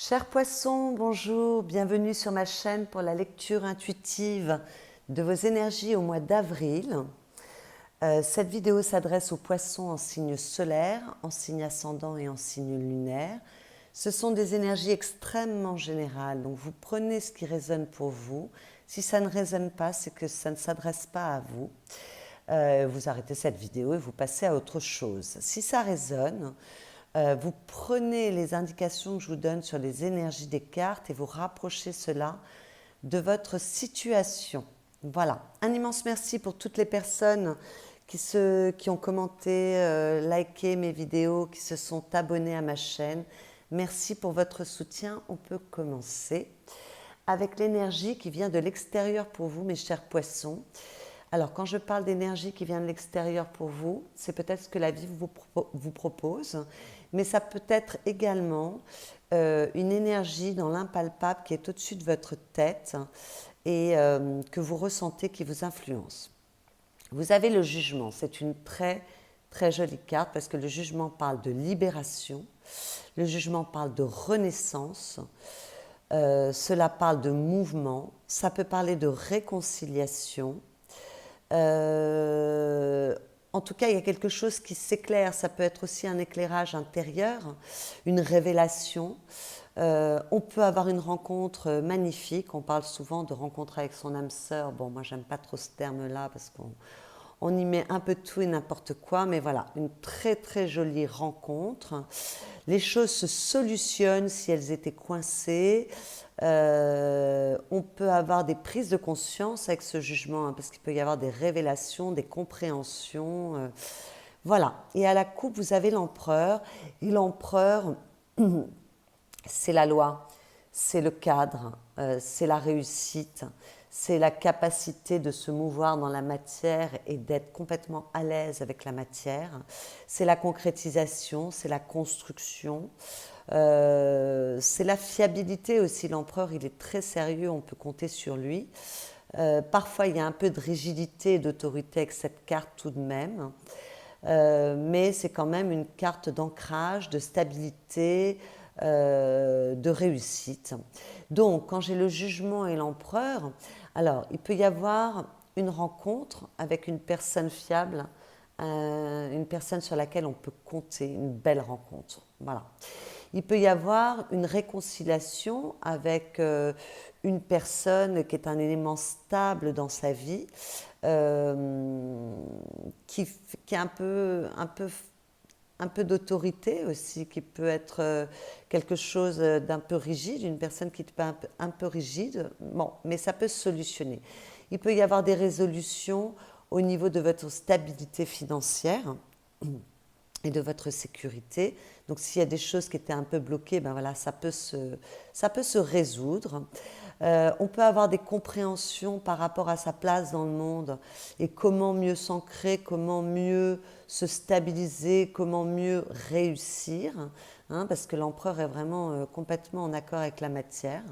Chers poissons, bonjour, bienvenue sur ma chaîne pour la lecture intuitive de vos énergies au mois d'avril. Cette vidéo s'adresse aux poissons en signe solaire, en signe ascendant et en signe lunaire. Ce sont des énergies extrêmement générales, donc vous prenez ce qui résonne pour vous. Si ça ne résonne pas, c'est que ça ne s'adresse pas à vous. Vous arrêtez cette vidéo et vous passez à autre chose. Si ça résonne, vous prenez les indications que je vous donne sur les énergies des cartes et vous rapprochez cela de votre situation. Voilà, un immense merci pour toutes les personnes qui ont commenté, liké mes vidéos, qui se sont abonnées à ma chaîne. Merci pour votre soutien. On peut commencer avec l'énergie qui vient de l'extérieur pour vous, mes chers poissons. Alors, quand je parle d'énergie qui vient de l'extérieur pour vous, c'est peut-être ce que la vie vous propose, mais ça peut être également une énergie dans l'impalpable qui est au-dessus de votre tête et que vous ressentez qui vous influence. Vous avez le jugement, c'est une très très jolie carte parce que le jugement parle de libération, le jugement parle de renaissance, cela parle de mouvement, ça peut parler de réconciliation. En tout cas, il y a quelque chose qui s'éclaire. Ça peut être aussi un éclairage intérieur, une révélation. On peut avoir une rencontre magnifique. On parle souvent de rencontre avec son âme sœur. Bon, moi, j'aime pas trop ce terme-là parce qu'on y met un peu tout et n'importe quoi. Mais voilà, une très très jolie rencontre. Les choses se solutionnent si elles étaient coincées. On peut avoir des prises de conscience avec ce jugement, hein, parce qu'il peut y avoir des révélations, des compréhensions. Voilà. Et à la coupe, vous avez l'empereur. Et l'empereur, c'est la loi, c'est le cadre, c'est la réussite, c'est la capacité de se mouvoir dans la matière et d'être complètement à l'aise avec la matière. C'est la concrétisation, c'est la construction. C'est la fiabilité aussi. L'empereur, il est très sérieux, on peut compter sur lui. Parfois, il y a un peu de rigidité et d'autorité avec cette carte tout de même. Mais c'est quand même une carte d'ancrage, de stabilité, de réussite. Donc, quand j'ai le jugement et l'empereur, alors, il peut y avoir une rencontre avec une personne fiable, une personne sur laquelle on peut compter, une belle rencontre. Voilà. Il peut y avoir une réconciliation avec une personne qui est un élément stable dans sa vie, qui a un peu d'autorité aussi, qui peut être quelque chose d'un peu rigide, une personne qui est un peu rigide, bon, mais ça peut se solutionner. Il peut y avoir des résolutions au niveau de votre stabilité financière et de votre sécurité. Donc s'il y a des choses qui étaient un peu bloquées, ben voilà, ça peut se résoudre. On peut avoir des compréhensions par rapport à sa place dans le monde et comment mieux s'ancrer, comment mieux se stabiliser, comment mieux réussir, hein, parce que l'empereur est vraiment complètement en accord avec la matière.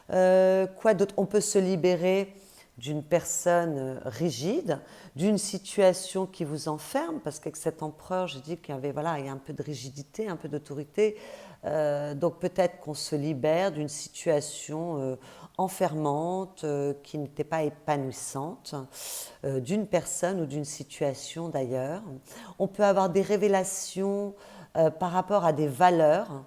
Quoi d'autre? On peut se libérer d'une personne rigide, d'une situation qui vous enferme, parce qu'avec cet empereur, j'ai dit qu'il y avait, voilà, il y a un peu de rigidité, un peu d'autorité, donc peut-être qu'on se libère d'une situation enfermante, qui n'était pas épanouissante, d'une personne ou d'une situation d'ailleurs. On peut avoir des révélations par rapport à des valeurs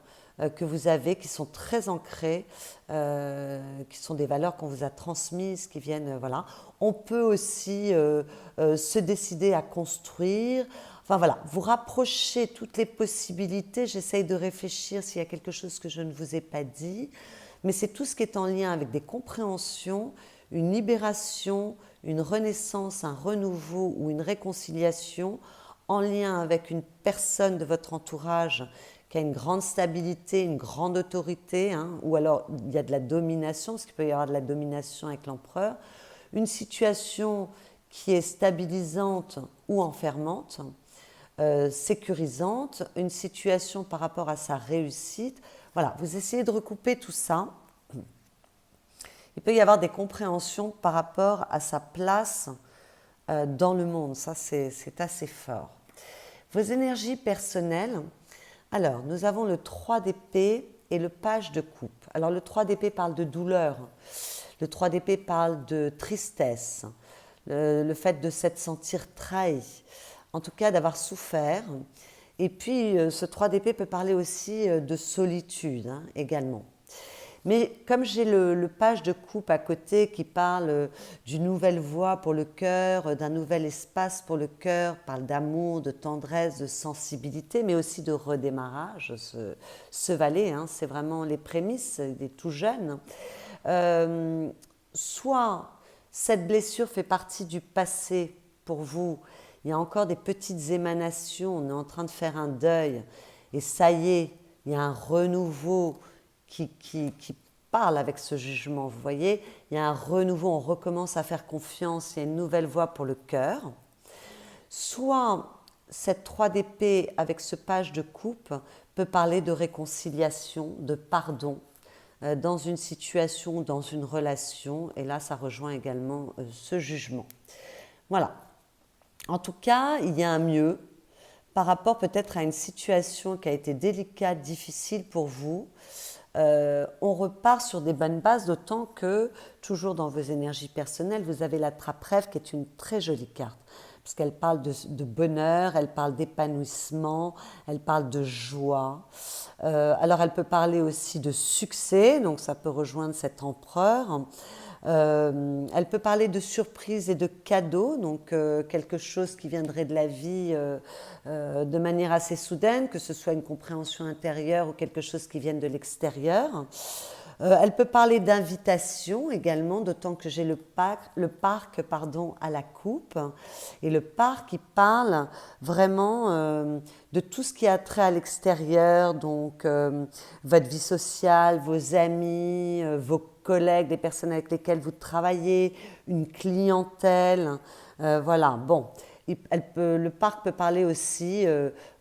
que vous avez, qui sont très ancrées, qui sont des valeurs qu'on vous a transmises, qui viennent, voilà. On peut aussi se décider à construire. Enfin voilà, vous rapprochez toutes les possibilités. J'essaye de réfléchir s'il y a quelque chose que je ne vous ai pas dit. Mais c'est tout ce qui est en lien avec des compréhensions, une libération, une renaissance, un renouveau ou une réconciliation en lien avec une personne de votre entourage qui a une grande stabilité, une grande autorité, hein, ou alors il y a de la domination, parce qu'il peut y avoir de la domination avec l'empereur, une situation qui est stabilisante ou enfermante, sécurisante, une situation par rapport à sa réussite. Voilà, vous essayez de recouper tout ça. Il peut y avoir des compréhensions par rapport à sa place dans le monde. Ça, c'est assez fort. Vos énergies personnelles. Alors, nous avons le 3 d'épée et le page de coupe. Alors le 3 d'épée parle de douleur, le 3 d'épée parle de tristesse, le fait de s'être sentir trahi, en tout cas d'avoir souffert. Et puis ce 3 d'épée peut parler aussi de solitude également. Mais comme j'ai le page de coupe à côté qui parle d'une nouvelle voie pour le cœur, d'un nouvel espace pour le cœur, parle d'amour, de tendresse, de sensibilité, mais aussi de redémarrage, ce valet, c'est vraiment les prémices, il est tout jeune. Soit cette blessure fait partie du passé pour vous, il y a encore des petites émanations, on est en train de faire un deuil, et ça y est, il y a un renouveau qui parle avec ce jugement, vous voyez, il y a un renouveau, on recommence à faire confiance, il y a une nouvelle voie pour le cœur. Soit cette 3 d'épée avec ce page de coupe peut parler de réconciliation, de pardon, dans une situation, dans une relation, et là ça rejoint également ce jugement. Voilà. En tout cas, il y a un mieux par rapport peut-être à une situation qui a été délicate, difficile pour vous. On repart sur des bonnes bases, d'autant que, toujours dans vos énergies personnelles, vous avez la trappe-rêve qui est une très jolie carte, puisqu'elle parle de bonheur, elle parle d'épanouissement, elle parle de joie. Alors elle peut parler aussi de succès, donc ça peut rejoindre cet empereur. Elle peut parler de surprise et de cadeaux, donc quelque chose qui viendrait de la vie de manière assez soudaine, que ce soit une compréhension intérieure ou quelque chose qui vienne de l'extérieur. Elle peut parler d'invitation également, d'autant que j'ai le parc à la coupe. Et le parc, il parle vraiment de tout ce qui a trait à l'extérieur, donc votre vie sociale, vos amis, vos collègues, des personnes avec lesquelles vous travaillez, une clientèle. Voilà, bon. Le parc peut parler aussi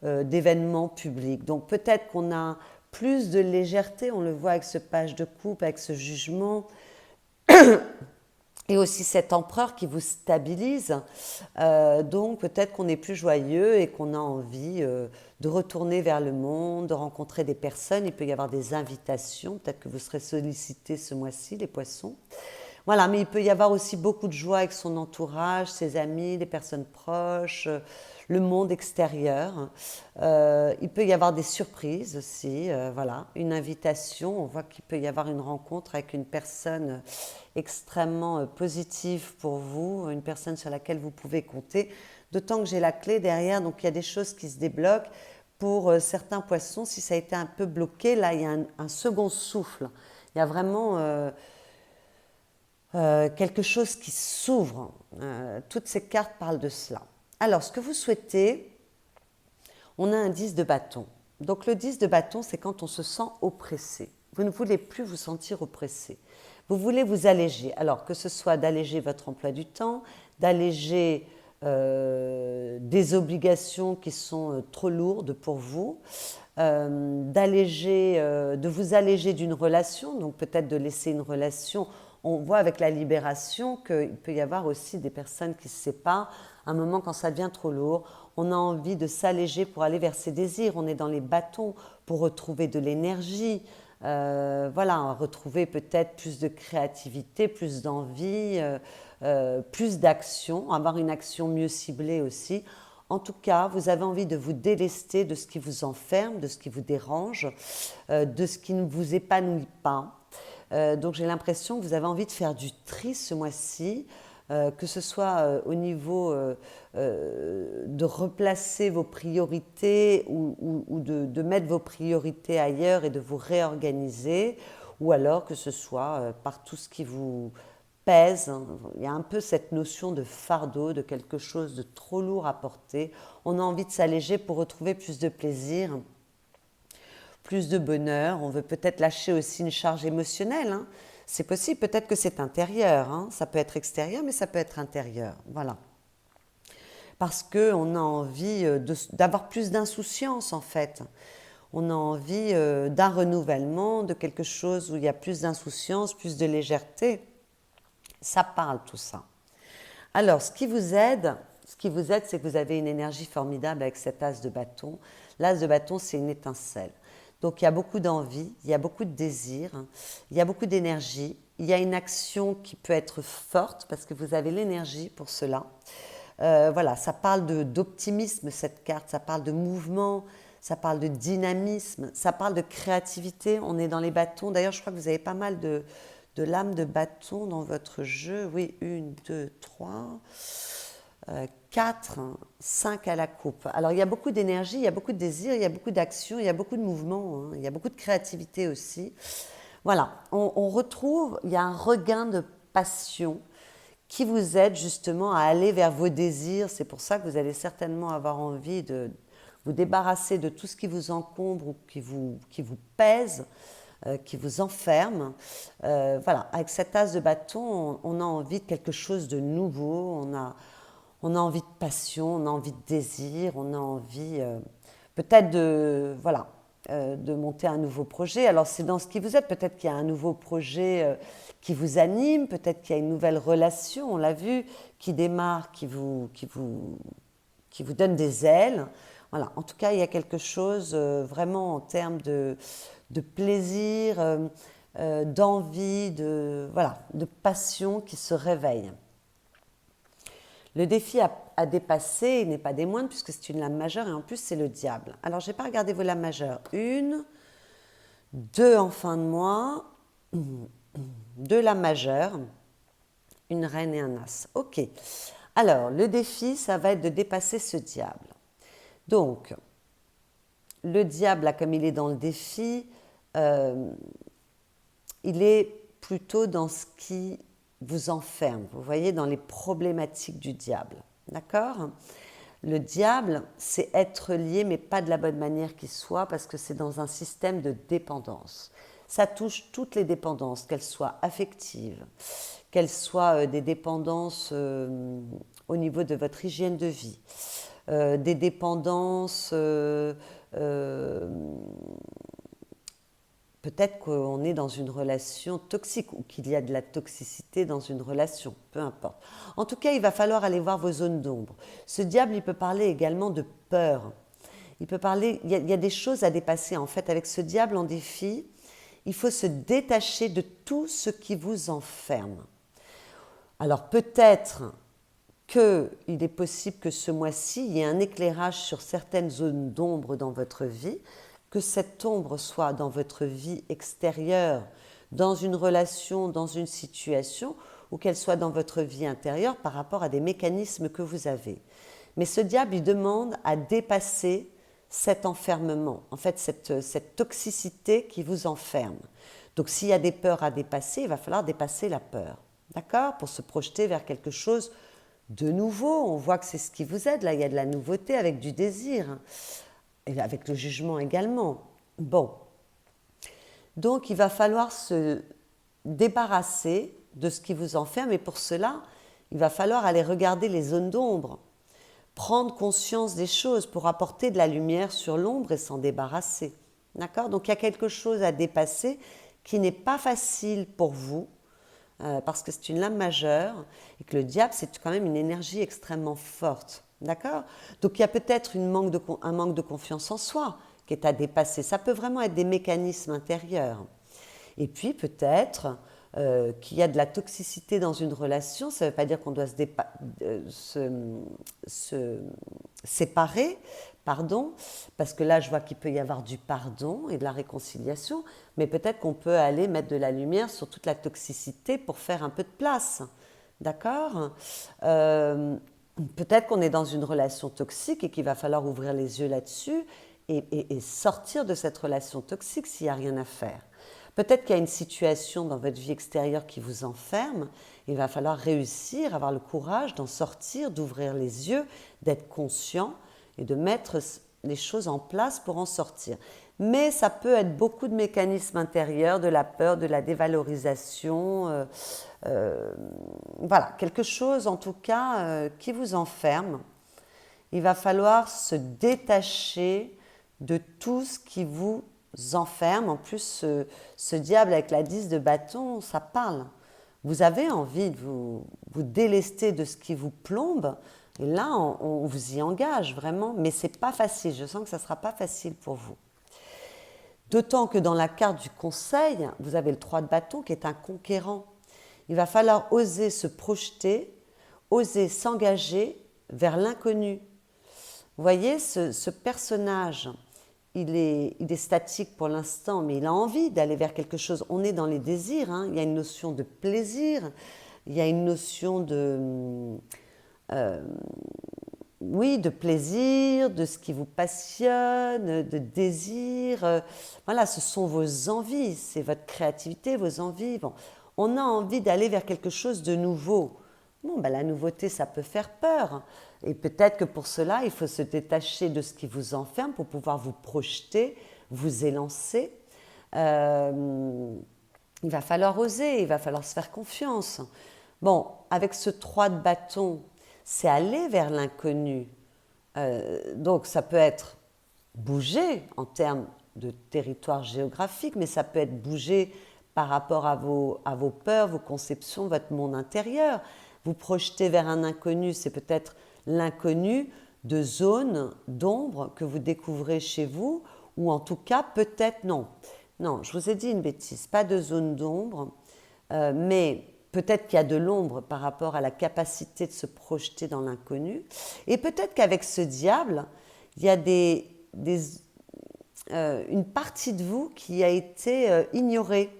d'événements publics. Donc peut-être qu'on a plus de légèreté, on le voit avec ce page de coupe, avec ce jugement, et aussi cet empereur qui vous stabilise. Donc peut-être qu'on est plus joyeux et qu'on a envie de retourner vers le monde, de rencontrer des personnes. Il peut y avoir des invitations, peut-être que vous serez sollicité ce mois-ci, les poissons. Voilà, mais il peut y avoir aussi beaucoup de joie avec son entourage, ses amis, les personnes proches, le monde extérieur. Il peut y avoir des surprises aussi, voilà, une invitation. On voit qu'il peut y avoir une rencontre avec une personne extrêmement positive pour vous, une personne sur laquelle vous pouvez compter. D'autant que j'ai la clé derrière, donc il y a des choses qui se débloquent. Pour certains poissons, si ça a été un peu bloqué, là il y a un second souffle. Il y a vraiment quelque chose qui s'ouvre. Toutes ces cartes parlent de cela. Alors, ce que vous souhaitez, on a un 10 de bâton. Donc le 10 de bâton, c'est quand on se sent oppressé. Vous ne voulez plus vous sentir oppressé. Vous voulez vous alléger. Alors, que ce soit d'alléger votre emploi du temps, d'alléger des obligations qui sont trop lourdes pour vous, de vous alléger d'une relation, donc peut-être de laisser une relation. On voit avec la libération qu'il peut y avoir aussi des personnes qui se séparent. À un moment, quand ça devient trop lourd, on a envie de s'alléger pour aller vers ses désirs. On est dans les bâtons pour retrouver de l'énergie. Voilà, retrouver peut-être plus de créativité, plus d'envie, plus d'action, avoir une action mieux ciblée aussi. En tout cas, vous avez envie de vous délester de ce qui vous enferme, de ce qui vous dérange, de ce qui ne vous épanouit pas. Donc j'ai l'impression que vous avez envie de faire du tri ce mois-ci, que ce soit au niveau de replacer vos priorités ou de mettre vos priorités ailleurs et de vous réorganiser, ou alors que ce soit par tout ce qui vous pèse. Il y a un peu cette notion de fardeau, de quelque chose de trop lourd à porter. On a envie de s'alléger pour retrouver plus de plaisir, plus de bonheur. On veut peut-être lâcher aussi une charge émotionnelle. C'est possible, peut-être que c'est intérieur. Ça peut être extérieur, mais ça peut être intérieur. Voilà. Parce qu'on a envie d'avoir plus d'insouciance, en fait. On a envie d'un renouvellement, de quelque chose où il y a plus d'insouciance, plus de légèreté. Ça parle, tout ça. Alors, ce qui vous aide, c'est que vous avez une énergie formidable avec cet as de bâton. L'as de bâton, c'est une étincelle. Donc il y a beaucoup d'envie, il y a beaucoup de désir, il y a beaucoup d'énergie. Il y a une action qui peut être forte parce que vous avez l'énergie pour cela. Voilà, ça parle d'optimisme cette carte, ça parle de mouvement, ça parle de dynamisme, ça parle de créativité. On est dans les bâtons. D'ailleurs, je crois que vous avez pas mal de lames de bâtons dans votre jeu. Oui, 1, 2, 3, 4, 5 à la coupe. Alors, il y a beaucoup d'énergie, il y a beaucoup de désir, il y a beaucoup d'action, il y a beaucoup de mouvement, hein, il y a beaucoup de créativité aussi. Voilà, on retrouve, il y a un regain de passion qui vous aide justement à aller vers vos désirs. C'est pour ça que vous allez certainement avoir envie de vous débarrasser de tout ce qui vous encombre ou qui vous pèse, qui vous enferme. Voilà, avec cet as de bâton, on a envie de quelque chose de nouveau, on a envie de passion, on a envie de désir, on a envie peut-être de monter un nouveau projet. Alors c'est dans ce qui vous êtes, peut-être qu'il y a un nouveau projet qui vous anime, peut-être qu'il y a une nouvelle relation, on l'a vu, qui démarre, qui vous donne des ailes. Voilà, en tout cas, il y a quelque chose vraiment en termes de plaisir, d'envie, de passion qui se réveille. Le défi à dépasser n'est pas des moindres puisque c'est une lame majeure et en plus c'est le diable. Alors je n'ai pas regardé vos lames majeures. 1, 2 en fin de mois, 2 lames majeures, une reine et un as. Ok. Alors le défi, ça va être de dépasser ce diable. Donc, le diable, là, comme il est dans le défi, il est plutôt dans ce qui vous enferme. Vous voyez, dans les problématiques du diable. D'accord ? Le diable, c'est être lié, mais pas de la bonne manière qui soit, parce que c'est dans un système de dépendance. Ça touche toutes les dépendances, qu'elles soient affectives, qu'elles soient des dépendances au niveau de votre hygiène de vie, des dépendances, peut-être qu'on est dans une relation toxique ou qu'il y a de la toxicité dans une relation, peu importe. En tout cas, il va falloir aller voir vos zones d'ombre. Ce diable, il peut parler également de peur. Il peut parler, il y a des choses à dépasser. En fait, avec ce diable en défi, il faut se détacher de tout ce qui vous enferme. Alors peut-être qu'il est possible que ce mois-ci, il y ait un éclairage sur certaines zones d'ombre dans votre vie, que cette ombre soit dans votre vie extérieure, dans une relation, dans une situation, ou qu'elle soit dans votre vie intérieure par rapport à des mécanismes que vous avez. Mais ce diable, il demande à dépasser cet enfermement, en fait cette toxicité qui vous enferme. Donc s'il y a des peurs à dépasser, il va falloir dépasser la peur, d'accord ? Pour se projeter vers quelque chose de nouveau. On voit que c'est ce qui vous aide, là il y a de la nouveauté avec du désir, et avec le jugement également. Bon, donc il va falloir se débarrasser de ce qui vous enferme, et pour cela, il va falloir aller regarder les zones d'ombre, prendre conscience des choses pour apporter de la lumière sur l'ombre et s'en débarrasser. D'accord ? Donc il y a quelque chose à dépasser qui n'est pas facile pour vous, parce que c'est une lame majeure, et que le diable, c'est quand même une énergie extrêmement forte. D'accord ? Donc il y a peut-être un manque de confiance en soi qui est à dépasser. Ça peut vraiment être des mécanismes intérieurs. Et puis peut-être qu'il y a de la toxicité dans une relation. Ça ne veut pas dire qu'on doit se séparer, pardon, parce que là je vois qu'il peut y avoir du pardon et de la réconciliation, mais peut-être qu'on peut aller mettre de la lumière sur toute la toxicité pour faire un peu de place. D'accord ? Peut-être qu'on est dans une relation toxique et qu'il va falloir ouvrir les yeux là-dessus et sortir de cette relation toxique s'il n'y a rien à faire. Peut-être qu'il y a une situation dans votre vie extérieure qui vous enferme. Il va falloir réussir, avoir le courage d'en sortir, d'ouvrir les yeux, d'être conscient et de mettre les choses en place pour en sortir. Mais ça peut être beaucoup de mécanismes intérieurs, de la peur, de la dévalorisation, voilà, quelque chose en tout cas qui vous enferme. Il va falloir se détacher de tout ce qui vous enferme. En plus, ce diable avec la 10 de bâton, ça parle. Vous avez envie de vous délester de ce qui vous plombe, et là, on vous y engage vraiment, mais ce n'est pas facile. Je sens que ça ne sera pas facile pour vous. D'autant que dans la carte du conseil, vous avez le 3 de bâton qui est un conquérant. Il va falloir oser se projeter, oser s'engager vers l'inconnu. Vous voyez, ce personnage, il est statique pour l'instant, mais il a envie d'aller vers quelque chose. On est dans les désirs, hein. Il y a une notion de plaisir, il y a une notion oui, de plaisir, de ce qui vous passionne, de désir. Voilà, ce sont vos envies, c'est votre créativité, vos envies. Bon, on a envie d'aller vers quelque chose de nouveau. Bon, ben, la nouveauté, ça peut faire peur. Et peut-être que pour cela, il faut se détacher de ce qui vous enferme pour pouvoir vous projeter, vous élancer. Il va falloir oser, il va falloir se faire confiance. Bon, avec ce 3 de bâton, c'est aller vers l'inconnu. Donc ça peut être bouger en termes de territoire géographique, mais ça peut être bouger par rapport à vos peurs, vos conceptions, votre monde intérieur. Vous projetez vers un inconnu, c'est peut-être l'inconnu de zones d'ombre que vous découvrez chez vous, ou en tout cas, peut-être non. Non, je vous ai dit une bêtise, pas de zone d'ombre, mais peut-être qu'il y a de l'ombre par rapport à la capacité de se projeter dans l'inconnu. Et peut-être qu'avec ce diable, il y a une partie de vous qui a été ignorée.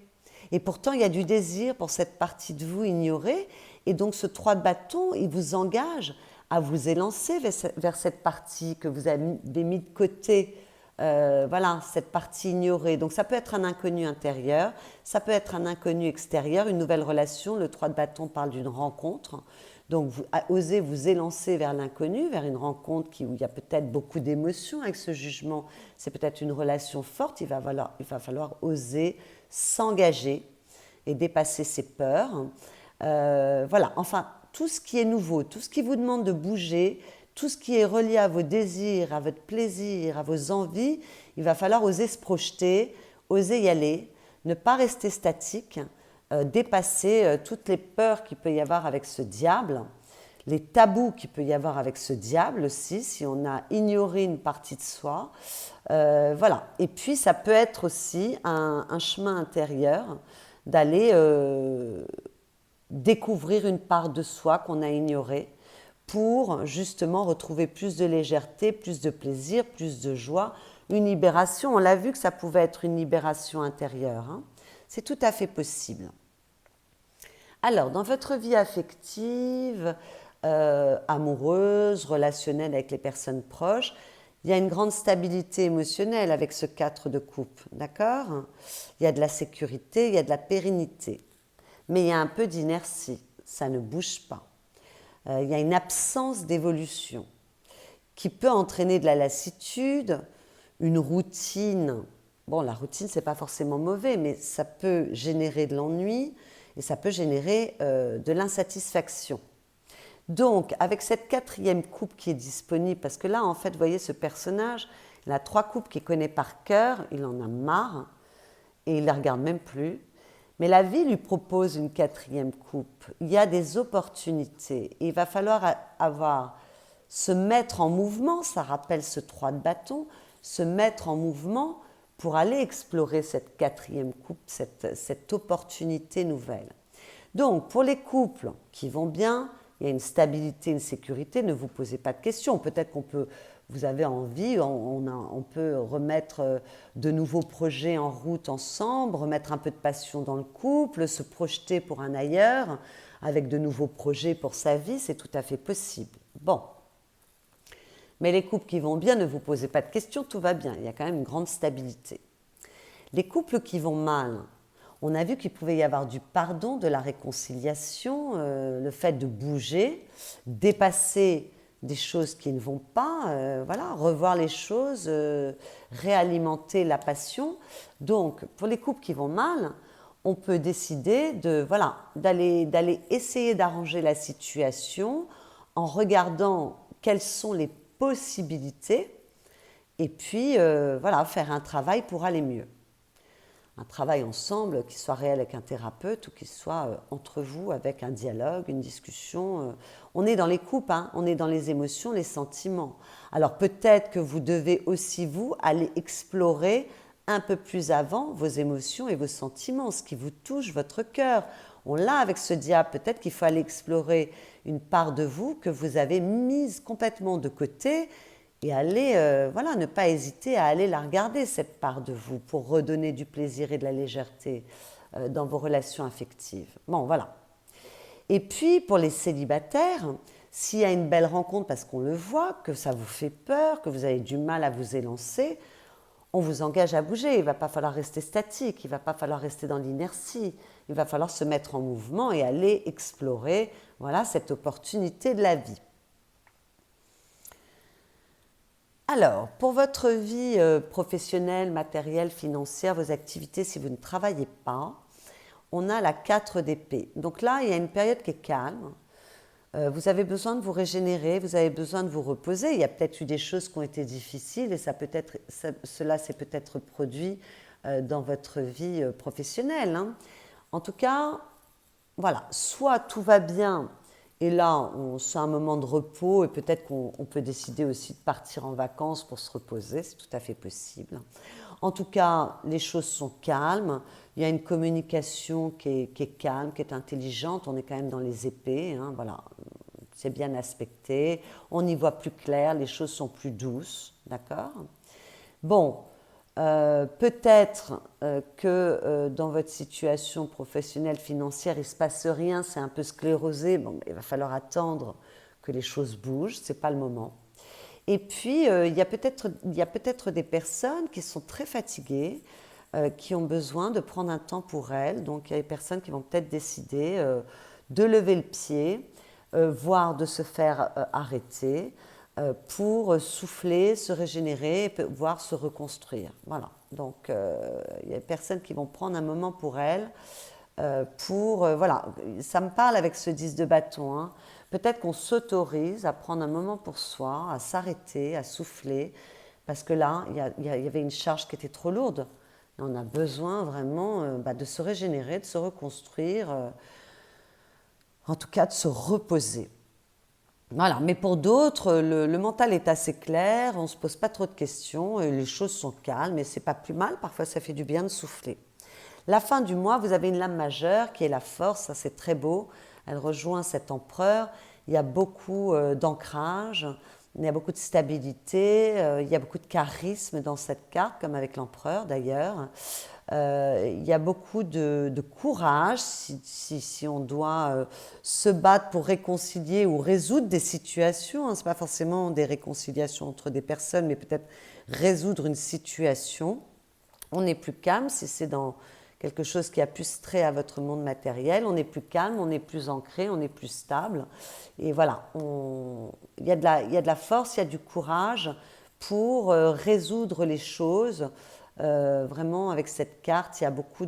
Et pourtant, il y a du désir pour cette partie de vous ignorée. Et donc, ce 3 de bâton, il vous engage à vous élancer vers cette partie que vous avez mis de côté. Voilà, cette partie ignorée. Donc, ça peut être un inconnu intérieur, ça peut être un inconnu extérieur, une nouvelle relation. Le 3 de bâton parle d'une rencontre. Donc, vous osez vous élancer vers l'inconnu, vers une rencontre où il y a peut-être beaucoup d'émotions avec ce jugement. C'est peut-être une relation forte. Il va falloir oser s'engager et dépasser ses peurs. Voilà, enfin, tout ce qui est nouveau, tout ce qui vous demande de bouger, tout ce qui est relié à vos désirs, à votre plaisir, à vos envies, il va falloir oser se projeter, oser y aller, ne pas rester statique, dépasser toutes les peurs qu'il peut y avoir avec ce diable, les tabous qu'il peut y avoir avec ce diable aussi, si on a ignoré une partie de soi. Voilà. Et puis, ça peut être aussi un chemin intérieur d'aller découvrir une part de soi qu'on a ignorée pour justement retrouver plus de légèreté, plus de plaisir, plus de joie, une libération. On l'a vu que ça pouvait être une libération intérieure, hein. C'est tout à fait possible. Alors, dans votre vie affective, amoureuse, relationnelle avec les personnes proches, il y a une grande stabilité émotionnelle avec ce 4 de coupe, d'accord? Il y a de la sécurité, il y a de la pérennité. Mais il y a un peu d'inertie, ça ne bouge pas. Il y a une absence d'évolution qui peut entraîner de la lassitude, une routine. Bon, la routine, ce n'est pas forcément mauvais, mais ça peut générer de l'ennui et ça peut générer de l'insatisfaction. Donc, avec cette 4e coupe qui est disponible, parce que là, en fait, vous voyez, ce personnage, il a 3 coupes qu'il connaît par cœur, il en a marre et il ne les regarde même plus. Mais la vie lui propose une 4e coupe. Il y a des opportunités. Et il va falloir se mettre en mouvement, ça rappelle ce 3 de bâton, se mettre en mouvement pour aller explorer cette 4e coupe, cette opportunité nouvelle. Donc, pour les couples qui vont bien, il y a une stabilité, une sécurité, ne vous posez pas de questions. Peut-être vous avez envie, on peut remettre de nouveaux projets en route ensemble, remettre un peu de passion dans le couple, se projeter pour un ailleurs, avec de nouveaux projets pour sa vie, c'est tout à fait possible. Bon. Mais les couples qui vont bien, ne vous posez pas de questions, tout va bien, il y a quand même une grande stabilité. Les couples qui vont mal, on a vu qu'il pouvait y avoir du pardon, de la réconciliation, le fait de bouger, dépasser des choses qui ne vont pas, voilà, revoir les choses, réalimenter la passion. Donc, pour les couples qui vont mal, on peut décider d'aller essayer d'arranger la situation en regardant quelles sont les possibilités et puis faire un travail pour aller mieux. Un travail ensemble qui soit réel avec un thérapeute ou qui soit entre vous avec un dialogue, une discussion. On est dans les couples, hein, on est dans les émotions, les sentiments. Alors peut-être que vous devez aussi, vous, aller explorer un peu plus avant vos émotions et vos sentiments, ce qui vous touche, votre cœur. On l'a avec ce diable, peut-être qu'il faut aller explorer une part de vous que vous avez mise complètement de côté et aller, voilà, ne pas hésiter à aller la regarder, cette part de vous, pour redonner du plaisir et de la légèreté dans vos relations affectives. Bon, voilà. Et puis, pour les célibataires, s'il y a une belle rencontre parce qu'on le voit, que ça vous fait peur, que vous avez du mal à vous élancer, on vous engage à bouger. Il ne va pas falloir rester statique, il ne va pas falloir rester dans l'inertie. Il va falloir se mettre en mouvement et aller explorer, voilà, cette opportunité de la vie. Alors, pour votre vie professionnelle, matérielle, financière, vos activités, si vous ne travaillez pas, on a la 4 d'épée. Donc là, il y a une période qui est calme. Vous avez besoin de vous régénérer, vous avez besoin de vous reposer. Il y a peut-être eu des choses qui ont été difficiles et cela s'est peut-être produit dans votre vie professionnelle. Hein. En tout cas, voilà, soit tout va bien et là, c'est un moment de repos et peut-être qu'on peut décider aussi de partir en vacances pour se reposer, c'est tout à fait possible. En tout cas, les choses sont calmes, il y a une communication qui est calme, qui est intelligente, on est quand même dans les épées, hein, voilà, c'est bien aspecté, on y voit plus clair, les choses sont plus douces, d'accord ? Bon, peut-être que dans votre situation professionnelle, financière, il ne se passe rien, c'est un peu sclérosé, bon, il va falloir attendre que les choses bougent, ce n'est pas le moment. Et puis, il y a peut-être des personnes qui sont très fatiguées, qui ont besoin de prendre un temps pour elles. Donc, il y a des personnes qui vont peut-être décider de lever le pied, voire de se faire arrêter pour souffler, se régénérer, voire se reconstruire. Voilà. Donc, il y a des personnes qui vont prendre un moment pour elles, voilà. Ça me parle avec ce 10 de bâton, hein. Peut-être qu'on s'autorise à prendre un moment pour soi, à s'arrêter, à souffler, parce que là, il y avait une charge qui était trop lourde. Et on a besoin vraiment de se régénérer, de se reconstruire, en tout cas de se reposer. Voilà, mais pour d'autres, le mental est assez clair, on ne se pose pas trop de questions, et les choses sont calmes, et c'est pas plus mal, parfois ça fait du bien de souffler. La fin du mois, vous avez une lame majeure qui est la force, ça c'est très beau, elle rejoint cet empereur, il y a beaucoup d'ancrage, il y a beaucoup de stabilité, il y a beaucoup de charisme dans cette carte, comme avec l'empereur d'ailleurs. Il y a beaucoup de courage si on doit se battre pour réconcilier ou résoudre des situations. Hein. Ce n'est pas forcément des réconciliations entre des personnes, mais peut-être résoudre une situation. On est plus calme si c'est dans quelque chose qui a plus trait à votre monde matériel. On est plus calme, on est plus ancré, on est plus stable. Et voilà, il y a de la force, il y a du courage pour résoudre les choses. Vraiment, avec cette carte, il y a beaucoup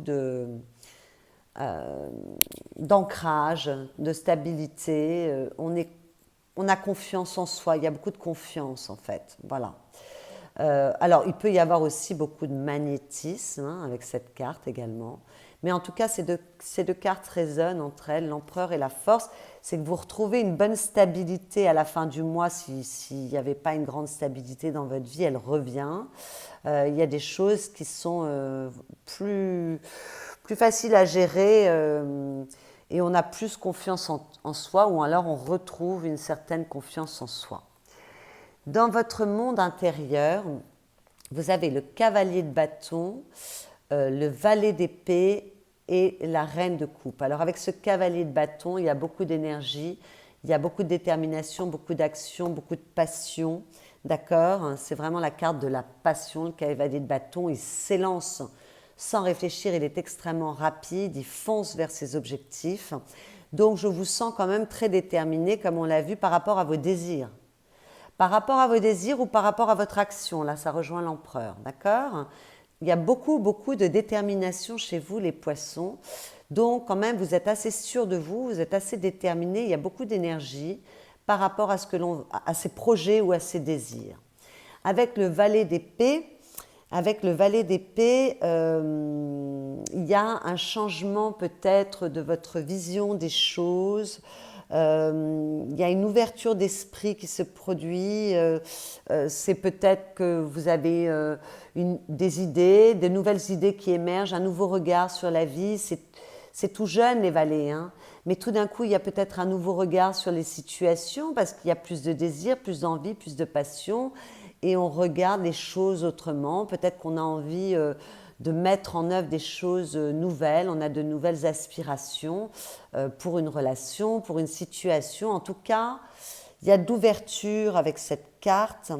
d'ancrage, de stabilité. On a confiance en soi, il y a beaucoup de confiance en fait. Voilà. Alors, il peut y avoir aussi beaucoup de magnétisme hein, avec cette carte également. Mais en tout cas, ces deux cartes résonnent entre elles, l'empereur et la force. C'est que vous retrouvez une bonne stabilité à la fin du mois. S'il n'y avait pas une grande stabilité dans votre vie, elle revient. Il y a des choses qui sont plus faciles à gérer et on a plus confiance en soi ou alors on retrouve une certaine confiance en soi. Dans votre monde intérieur, vous avez le cavalier de bâton, le valet d'épée et la reine de coupe. Alors avec ce cavalier de bâton, il y a beaucoup d'énergie, il y a beaucoup de détermination, beaucoup d'action, beaucoup de passion. D'accord ? C'est vraiment la carte de la passion, le cavalier de bâton. Il s'élance sans réfléchir, il est extrêmement rapide, il fonce vers ses objectifs. Donc je vous sens quand même très déterminé, comme on l'a vu, par rapport à vos désirs. Par rapport à vos désirs ou par rapport à votre action, là ça rejoint l'empereur, d'accord ? Il y a beaucoup de détermination chez vous les poissons, donc quand même vous êtes assez sûr de vous, vous êtes assez déterminé, il y a beaucoup d'énergie par rapport à ces projets ou à ces désirs. Avec le valet d'épée, il y a un changement peut-être de votre vision des choses, Il y a une ouverture d'esprit qui se produit. C'est peut-être que vous avez des idées, de nouvelles idées qui émergent, un nouveau regard sur la vie. C'est tout jeune les vallées, hein. Mais tout d'un coup, il y a peut-être un nouveau regard sur les situations parce qu'il y a plus de désir, plus d'envie, plus de passion et on regarde les choses autrement. Peut-être qu'on a envie de mettre en œuvre des choses nouvelles, on a de nouvelles aspirations pour une relation, pour une situation. En tout cas, il y a d'ouverture avec cette carte.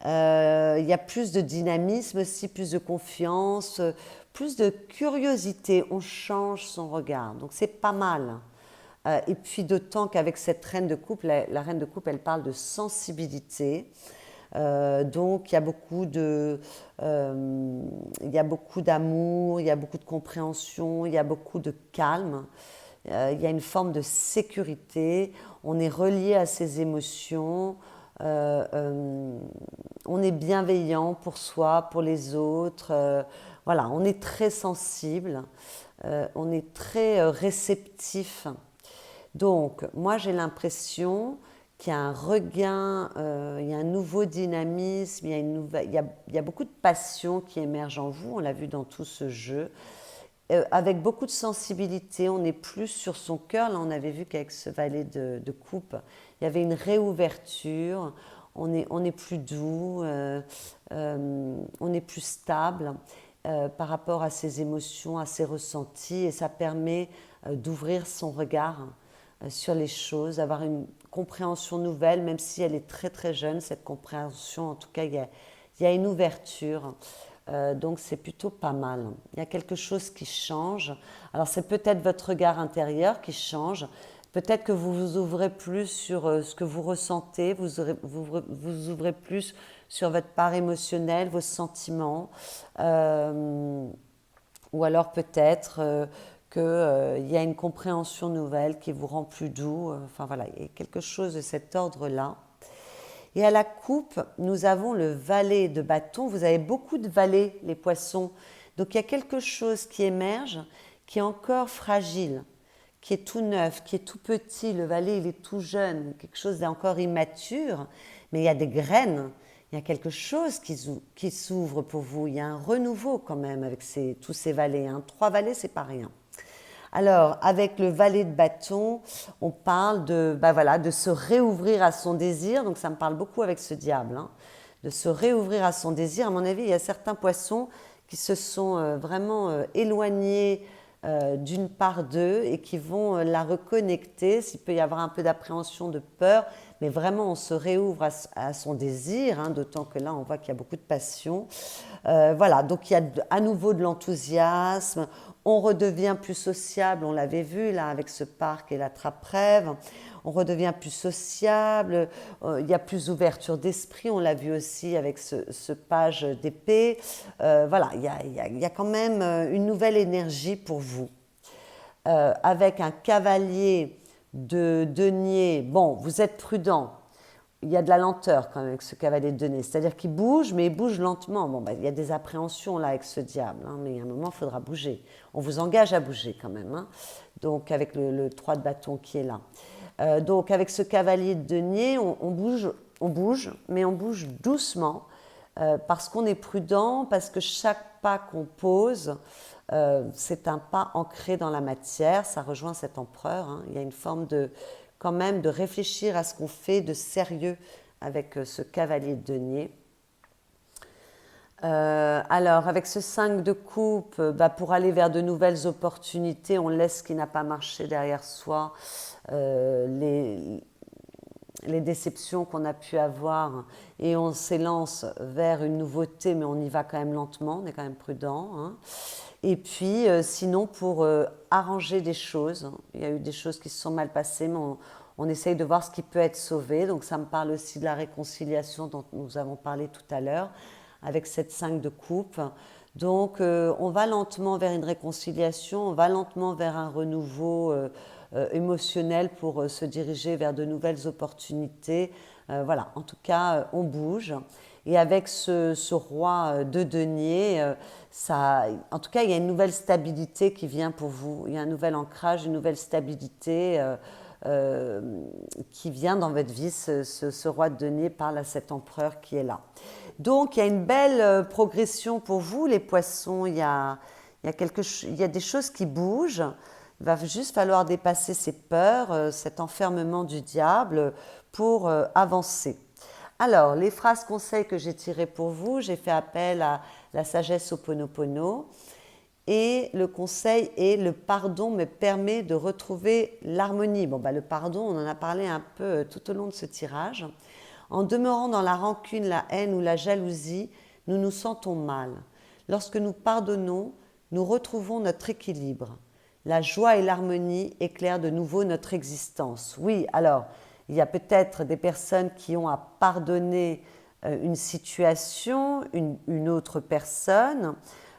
Il y a plus de dynamisme aussi, plus de confiance, plus de curiosité. On change son regard. Donc c'est pas mal. Et puis d'autant qu'avec cette reine de coupe, la reine de coupe, elle parle de sensibilité. Donc il y a il y a beaucoup d'amour, il y a beaucoup de compréhension, il y a beaucoup de calme. Il y a une forme de sécurité. On est relié à ses émotions. Euh, euh, on est bienveillant pour soi, pour les autres. Voilà, on est très sensible. On est très réceptif. Donc, moi, j'ai l'impression qu'il y a un regain, il y a un nouveau dynamisme, il y a beaucoup de passion qui émerge en vous, on l'a vu dans tout ce jeu, avec beaucoup de sensibilité, on est plus sur son cœur, là on avait vu qu'avec ce valet de coupe, il y avait une réouverture, on est plus doux, on est plus stable par rapport à ses émotions, à ses ressentis, et ça permet d'ouvrir son regard sur les choses, d'avoir une compréhension nouvelle, même si elle est très très jeune, cette compréhension, en tout cas, il y a une ouverture. Donc c'est plutôt pas mal. Il y a quelque chose qui change. Alors c'est peut-être votre regard intérieur qui change. Peut-être que vous vous ouvrez plus sur ce que vous ressentez, vous ouvrez plus sur votre part émotionnelle, vos sentiments. Euh, ou alors peut-être qu'il y a une compréhension nouvelle qui vous rend plus doux. Enfin voilà, il y a quelque chose de cet ordre-là. Et à la coupe, nous avons le valet de bâton. Vous avez beaucoup de valets, les poissons. Donc il y a quelque chose qui émerge, qui est encore fragile, qui est tout neuf, qui est tout petit. Le valet, il est tout jeune, quelque chose d'encore immature. Mais il y a des graines, il y a quelque chose qui s'ouvre pour vous. Il y a un renouveau quand même avec tous ces valets, hein. 3 valets, c'est pas rien. Alors, avec le valet de bâton, on parle de se réouvrir à son désir. Donc, ça me parle beaucoup avec ce diable, hein, de se réouvrir à son désir. À mon avis, il y a certains poissons qui se sont vraiment éloignés d'une part d'eux et qui vont la reconnecter. S'il peut y avoir un peu d'appréhension, de peur, mais vraiment, on se réouvre à son désir, hein, d'autant que là, on voit qu'il y a beaucoup de passion. Voilà, donc il y a à nouveau de l'enthousiasme. On redevient plus sociable, on l'avait vu là avec ce parc et la trappe-rêve. On redevient plus sociable, il y a plus d'ouverture d'esprit, on l'a vu aussi avec ce page d'épée. Voilà, il y a quand même une nouvelle énergie pour vous. Avec un cavalier de denier, bon, vous êtes prudent. Il y a de la lenteur quand même avec ce cavalier de denier, c'est-à-dire qu'il bouge, mais il bouge lentement. Bon, il y a des appréhensions là avec ce diable, hein, mais à un moment, il faudra bouger. On vous engage à bouger quand même, hein. Donc avec le 3 de bâton qui est là. Donc avec ce cavalier de denier, on bouge, mais on bouge doucement parce qu'on est prudent, parce que chaque pas qu'on pose, c'est un pas ancré dans la matière. Ça rejoint cet empereur, hein. Il y a une forme quand même de réfléchir à ce qu'on fait de sérieux avec ce cavalier de denier. Alors, avec ce 5 de coupe, pour aller vers de nouvelles opportunités, on laisse ce qui n'a pas marché derrière soi, les déceptions qu'on a pu avoir, et on s'élance vers une nouveauté, mais on y va quand même lentement, on est quand même prudent, hein. Et puis, sinon, pour arranger des choses, hein, il y a eu des choses qui se sont mal passées, mais on essaye de voir ce qui peut être sauvé. Donc, ça me parle aussi de la réconciliation dont nous avons parlé tout à l'heure, avec cette 5 de coupe. Donc, on va lentement vers une réconciliation, on va lentement vers un renouveau émotionnel pour se diriger vers de nouvelles opportunités. Voilà, en tout cas, on bouge. Et avec ce roi de denier, en tout cas, il y a une nouvelle stabilité qui vient pour vous. Il y a un nouvel ancrage, une nouvelle stabilité. qui vient dans votre vie, ce roi de denier parle à cet empereur qui est là. Donc, il y a une belle progression pour vous, les poissons. Il y a des choses qui bougent. Il va juste falloir dépasser ces peurs, cet enfermement du diable pour avancer. Alors, les phrases conseils que j'ai tirées pour vous, j'ai fait appel à la sagesse Ho'oponopono. Et le conseil est: le pardon me permet de retrouver l'harmonie. Bon, le pardon, on en a parlé un peu tout au long de ce tirage. En demeurant dans la rancune, la haine ou la jalousie, nous nous sentons mal. Lorsque nous pardonnons, nous retrouvons notre équilibre. La joie et l'harmonie éclairent de nouveau notre existence. Oui, alors, il y a peut-être des personnes qui ont à pardonner une situation, une autre personne,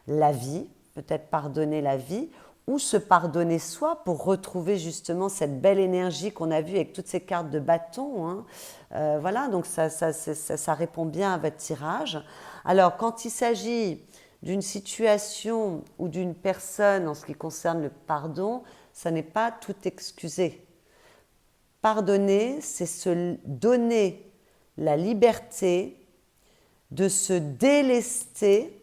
la vie, peut-être pardonner la vie, ou se pardonner soi pour retrouver justement cette belle énergie qu'on a vue avec toutes ces cartes de bâton. Hein. Voilà, donc ça répond bien à votre tirage. Alors, quand il s'agit d'une situation ou d'une personne en ce qui concerne le pardon, ça n'est pas tout excuser. Pardonner, c'est se donner la liberté de se délester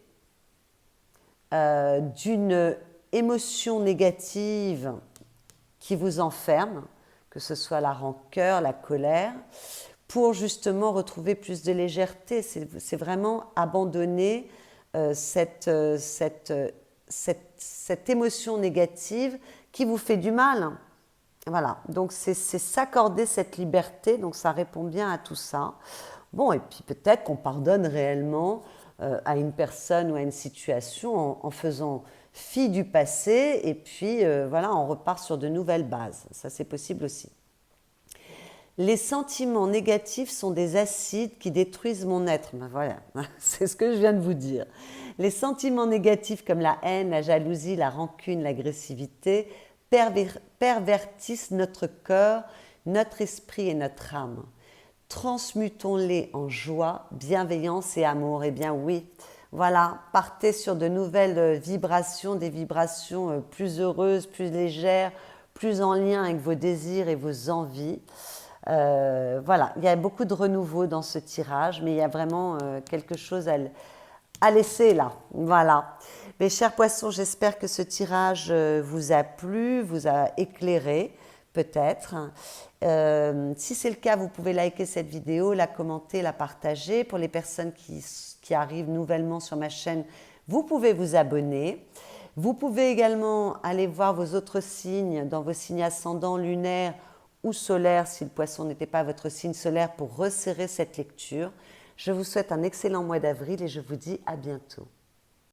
d'une émotion négative qui vous enferme, que ce soit la rancœur, la colère, pour justement retrouver plus de légèreté. C'est vraiment abandonner cette émotion négative qui vous fait du mal. Voilà, donc c'est s'accorder cette liberté, donc ça répond bien à tout ça. Bon, et puis peut-être qu'on pardonne réellement à une personne ou à une situation en faisant fi du passé, et puis voilà, on repart sur de nouvelles bases. Ça, c'est possible aussi. Les sentiments négatifs sont des acides qui détruisent mon être. Ben voilà, c'est ce que je viens de vous dire. Les sentiments négatifs comme la haine, la jalousie, la rancune, l'agressivité pervertissent notre corps, notre esprit et notre âme. Transmutons-les en joie, bienveillance et amour. Eh bien oui, voilà, partez sur de nouvelles vibrations, des vibrations plus heureuses, plus légères, plus en lien avec vos désirs et vos envies. Voilà, il y a beaucoup de renouveau dans ce tirage, mais il y a vraiment quelque chose à laisser là. Voilà. Mes chers poissons, j'espère que ce tirage vous a plu, vous a éclairé, peut-être. Si c'est le cas, vous pouvez liker cette vidéo, la commenter, la partager. Pour les personnes qui arrivent nouvellement sur ma chaîne, vous pouvez vous abonner. Vous pouvez également aller voir vos autres signes dans vos signes ascendants, lunaires ou solaires, si le poisson n'était pas votre signe solaire, pour resserrer cette lecture. Je vous souhaite un excellent mois d'avril et je vous dis à bientôt.